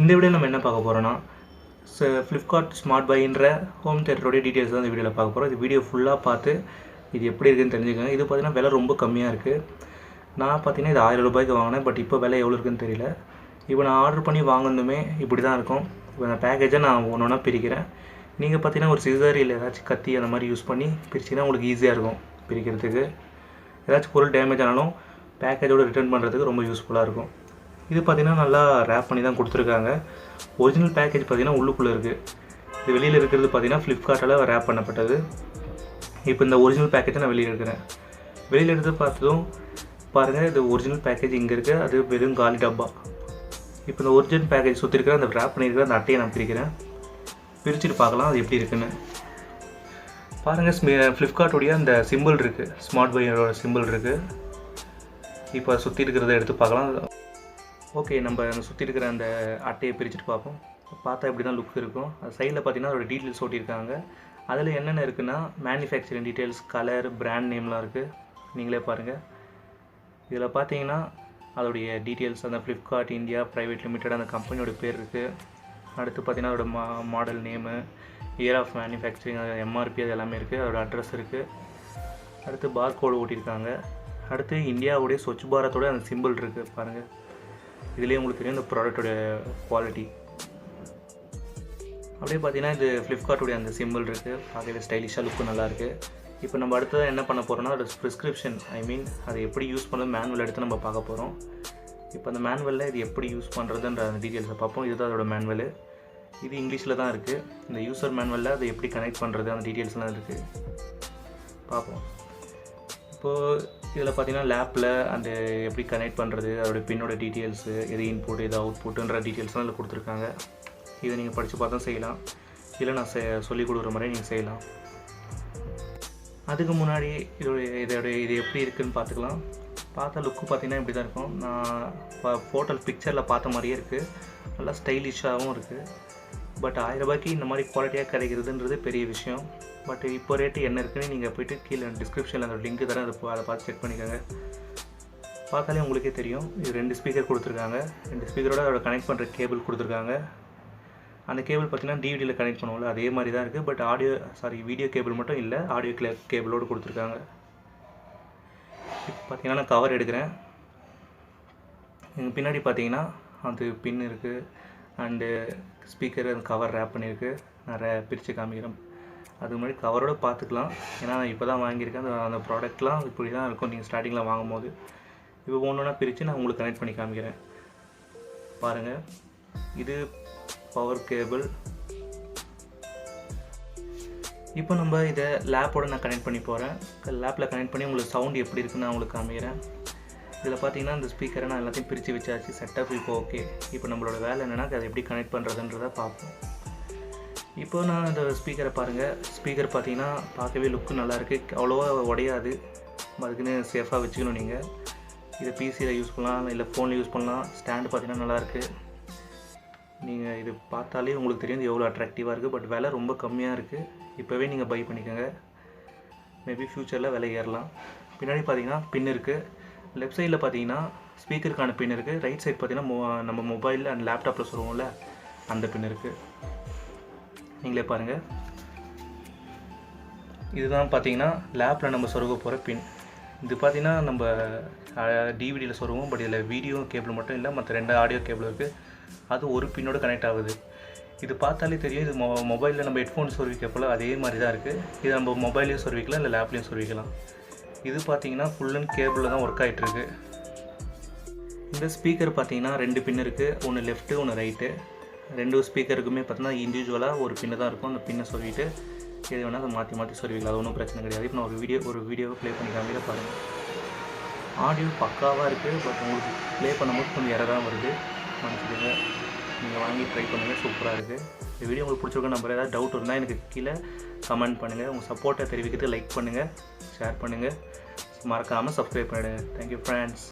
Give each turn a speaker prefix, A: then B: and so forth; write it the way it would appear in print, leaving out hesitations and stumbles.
A: இந்த வீடியோ நம்ம என்ன பார்க்க போகிறோன்னா ஃப்ளிப்கார்ட் ஸ்மார்ட் பைன்ற ஹோம் தியேட்டரோடைய டீட்டெயில்ஸ் தான் இந்த வீடியோவில் பார்க்க போகிறோம். இது வீடியோ ஃபுல்லாக பார்த்து இது எப்படி இருக்குன்னு தெரிஞ்சுக்கோங்க. இது பார்த்தீங்கன்னா விலை ரொம்ப கம்மியாக இருக்குது. நான் பார்த்தீங்கன்னா இது 1000 ரூபாய்க்கு வாங்கினேன். பட் இப்போ விலை எவ்வளோ இருக்குன்னு தெரியல. இப்போ நான் ஆர்டர் பண்ணி வாங்கினதுமே இப்படி தான் இருக்கும். இப்போ அந்த பேக்கேஜை நான் ஒன்று ஒன்றா பிரிக்கிறேன். நீங்கள் பார்த்தீங்கன்னா ஒரு சிசர் இல்லை ஏதாச்சும் கத்தி அந்த மாதிரி யூஸ் பண்ணி பிரிச்சிங்கன்னா உங்களுக்கு ஈஸியாக இருக்கும் பிரிக்கிறதுக்கு. ஏதாச்சும் பொருள் டேமேஜ் ஆனாலும் பேக்கேஜோடு ரிட்டர்ன் பண்ணுறதுக்கு ரொம்ப யூஸ்ஃபுல்லாக இருக்கும். இது பார்த்திங்கன்னா நல்லா ரேப் பண்ணி தான் கொடுத்துருக்காங்க. ஒரிஜினல் பேக்கேஜ் பார்த்திங்கன்னா உள்ளுக்குள்ளே இருக்குது. இது வெளியில் இருக்கிறது பார்த்திங்கன்னா ஃப்ளிப்கார்ட்டில் ரேப் பண்ணப்பட்டது. இப்போ இந்த ஒரிஜினல் பேக்கேஜை நான் வெளியில் எடுக்கிறேன். வெளியில் எடுத்து பார்த்ததும் பாருங்கள், இது ஒரிஜினல் பேக்கேஜ் இங்கே இருக்குது. அது வெறும் காலி டப்பா. இப்போ இந்த ஒரிஜினல் பேக்கேஜ் சுற்றி இருக்கிற அந்த ரேப் பண்ணியிருக்கிற அந்த அட்டையை நான் பிரிக்கிறேன். பிரிச்சுட்டு பார்க்கலாம் அது எப்படி இருக்குன்னு. பாருங்கள், ஃப்ளிப்கார்ட்டுடைய அந்த சிம்பிள் இருக்குது, ஸ்மார்ட் பையரோட சிம்பிள் இருக்குது. இப்போ சுற்றி இருக்கிறத எடுத்து பார்க்கலாம். ஓகே, நம்ம சுற்றி இருக்கிற அந்த அட்டையை பிரிச்சுட்டு பார்ப்போம். பார்த்தா இப்படி தான் லுக் இருக்கும். அது சைடில் பார்த்தீங்கன்னா அதோட டீட்டெயில்ஸ் ஓட்டியிருக்காங்க. அதில் என்னென்ன இருக்குன்னா மேனுஃபேக்சரிங் டீட்டெயில்ஸ், கலர், பிராண்ட் நேம்லாம் இருக்குது. நீங்களே பாருங்கள். இதில் பார்த்தீங்கன்னா அதோடைய டீட்டெயில்ஸ், அந்த ஃப்ளிப்கார்ட் இந்தியா ப்ரைவேட் லிமிடெட் அந்த கம்பெனியோட பேர் இருக்குது. அடுத்து பார்த்தீங்கன்னா அதோட model name, year of manufacturing, MRP அது எல்லாமே இருக்குது. அதோட அட்ரஸ் இருக்குது. அடுத்து பார் கோடு ஓட்டியிருக்காங்க. அடுத்து இந்தியாவுடைய ஸ்வச் பாரத்தோட அந்த சிம்பிள் இருக்குது பாருங்கள். இதுலேயே உங்களுக்கு தெரியும் இந்த ப்ராடக்டோட குவாலிட்டி. அப்படியே பார்த்தீங்கன்னா இது ஃப்ளிப்கார்ட்டுடைய அந்த சிம்பிள் இருக்குது. பார்க்கவே ஸ்டைலிஷாக லுக்கு நல்லாயிருக்கு. இப்போ நம்ம அடுத்ததாக என்ன பண்ண போகிறோம்னா அதோட ப்ரிஸ்கிரிப்ஷன், அதை எப்படி யூஸ் பண்ணுறது மேனுவல் எடுத்து நம்ம பார்க்க போகிறோம். இப்போ அந்த மேனுவலில் இது எப்படி யூஸ் பண்ணுறதுன்ற அந்த டீட்டெயில்ஸை பார்ப்போம். இதுதான் அதோட மேனுவல். இது இங்கிலீஷில் தான் இருக்குது. இந்த யூசர் மேனுவலில் அதை எப்படி கனெக்ட் பண்ணுறது அந்த டீட்டெயில்ஸ்லாம் இருக்குது, பார்ப்போம். இப்போது இதில் பார்த்தீங்கன்னா லேப்பில் அந்த எப்படி கனெக்ட் பண்ணுறது, அதோடய பின்னோட டீட்டெயில்ஸு, எது இன்புட் எது அவுட்புட்டுன்ற டீட்டெயில்ஸ்லாம் இதில் கொடுத்துருக்காங்க. இதை நீங்கள் படித்து பார்த்தா செய்யலாம், இல்லை நான் சொல்லிக் கொடுக்குற மாதிரி நீங்கள் செய்யலாம். அதுக்கு முன்னாடி இது எப்படி இருக்குதுன்னு பார்த்துக்கலாம். பார்த்த லுக்கு பார்த்தீங்கன்னா இப்படி தான் இருக்கும். நான் ஃபோட்டோ பிக்சரில் பார்த்த மாதிரியே இருக்குது. நல்லா ஸ்டைலிஷாகவும் இருக்குது. பட் 1000 ரூபாய்க்கு இந்த மாதிரி குவாலிட்டியாக கிடைக்கிறதுன்றது பெரிய விஷயம். பட் இப்போ ரேட்டு என்ன இருக்குன்னு நீங்கள் போய்ட்டு கீழே டிஸ்கிரிப்ஷனில் அந்த லிங்க் தரேன், அதை பார்த்து செக் பண்ணிக்கோங்க. பார்த்தாலே உங்களுக்கே தெரியும். இது 2 ஸ்பீக்கர் கொடுத்துருக்காங்க. 2 ஸ்பீக்கரோட அதோட கனெக்ட் பண்ணுற கேபிள் கொடுத்துருக்காங்க. அந்த கேபிள் பார்த்திங்கன்னா டிவிடியில் கனெக்ட் பண்ணுவோம்ல அதே மாதிரி தான் இருக்குது. பட் வீடியோ கேபிள் மட்டும் இல்லை, ஆடியோ கேபிளோடு கொடுத்துருக்காங்க. இப்போ பார்த்தீங்கன்னா நான் கவர் எடுக்கிறேன். எங்கள் பின்னாடி பார்த்தீங்கன்னா அது பின் இருக்குது. அண்டு ஸ்பீக்கர் அந்த கவர் ரேப் பண்ணியிருக்கு. நான் பிரித்து காமிக்கிறேன். அதுக்கு முன்னாடி கவரோடு பார்த்துக்கலாம். ஏன்னா நான் இப்போ தான் வாங்கியிருக்கேன். அந்த ப்ராடக்ட்லாம் இப்படி தான் இருக்கும் நீங்கள் ஸ்டார்டிங்கில் வாங்கும் போது. இப்போ ஒன்றா பிரித்து நான் உங்களுக்கு கனெக்ட் பண்ணி காமிக்கிறேன். பாருங்கள், இது பவர் கேபிள். இப்போ நம்ம இதை லேப்போடு நான் கனெக்ட் பண்ணி போகிறேன். லேப்பில் கனெக்ட் பண்ணி உங்களுக்கு சவுண்டு எப்படி இருக்குன்னு நான் உங்களுக்கு காமிக்கிறேன். இதில் பார்த்தீங்கன்னா இந்த ஸ்பீக்கரை நான் எல்லாத்தையும் பிரித்து வச்சாச்சு. செட்டப் இப்போ ஓகே. இப்போ நம்மளோட வேலை என்னென்னா அதை எப்படி கனெக்ட் பண்ணுறதுன்றதை பார்ப்போம். இப்போ நான் இந்த ஸ்பீக்கரை பாருங்கள். ஸ்பீக்கர் பார்த்தீங்கன்னா பார்க்கவே லுக்கு நல்லாயிருக்கு. அவ்வளோவா உடையாது. அதுக்குன்னு சேஃபாக வச்சுக்கணும். நீங்கள் இதை பிசியில் யூஸ் பண்ணலாம், இல்லை ஃபோனில் யூஸ் பண்ணலாம். ஸ்டாண்டு பார்த்தீங்கன்னா நல்லாயிருக்கு. நீங்கள் இது பார்த்தாலே உங்களுக்கு தெரியும் எவ்வளோ அட்ராக்டிவாக இருக்குது. பட் விலை ரொம்ப கம்மியாக இருக்குது. இப்போவே நீங்கள் பை பண்ணிக்கோங்க. மேபி ஃப்யூச்சரில் விலை ஏறலாம். பின்னாடி பார்த்தீங்கன்னா பின் இருக்குது. லெஃப்ட் சைடில் பார்த்தீங்கன்னா ஸ்பீக்கருக்கான பின் இருக்குது. ரைட் சைடு பார்த்தீங்கன்னா நம்ம மொபைலில் அண்ட் லேப்டாப்பில் சொல்லுவோம்ல அந்த பின் இருக்குது. நீங்களே பாருங்கள். இதுதான் பார்த்தீங்கன்னா லேப்பில் நம்ம சொருக போகிற பின். இது பார்த்தீங்கன்னா நம்ம டிவிடியில் சொருவோம். பட் இதில் வீடியோ கேபிள் மட்டும் இல்லை, மற்ற 2 ஆடியோ கேபிள் இருக்குது. அது ஒரு பின்னோடு கனெக்ட் ஆகுது. இது பார்த்தாலே தெரியும். இது மொபைலில் நம்ம ஹெட்ஃபோன் சொருவிக்கப்போல் அதே மாதிரி தான் இருக்குது. இது நம்ம மொபைல்லையும் சொருவிக்கலாம், இல்லை லேப்லேயும் சொருவிக்கலாம். இது பார்த்தீங்கன்னா ஃபுல் அண்ட் கேபிளில் தான் ஒர்க் ஆகிட்டுருக்கு. இந்த ஸ்பீக்கர் பார்த்தீங்கன்னா 2 பின் இருக்குது. ஒன்று லெஃப்ட்டு, ஒன்று ரைட்டு. 2 ஸ்பீக்கருக்குமே பார்த்தீங்கன்னா இண்டிவிஜுவலாக ஒரு பின்னு தான் இருக்கும். அந்த பின்னை சொல்லிவிட்டு எது வேணால் அதை மாற்றி சொல்லிக்கலாம். அது ஒன்றும் பிரச்சனை கிடையாது. இப்போ நான் ஒரு வீடியோவை ப்ளே பண்ணி காமிக்க பாருங்கள். ஆடியோ பக்காவாக இருக்குது. பட் உங்களுக்கு ப்ளே பண்ணும்போது கொஞ்சம் எரராக வருது, மன்னிச்சுடுங்க. நீங்கள் வாங்கி ட்ரை பண்ணுங்கள். சூப்பராக இருக்குது. இந்த வீடியோ உங்களுக்கு பிடிச்சிருக்க நம்பர். ஏதாவது டவுட் இருந்தால் எனக்கு கீழே கமெண்ட் பண்ணுங்கள். உங்கள் சப்போர்ட்டை தெரிவிக்கிறது லைக் பண்ணுங்கள், ஷேர் பண்ணுங்கள், மறக்காமல் சப்ஸ்கிரைப் பண்ணிவிடுங்க. Thank you friends.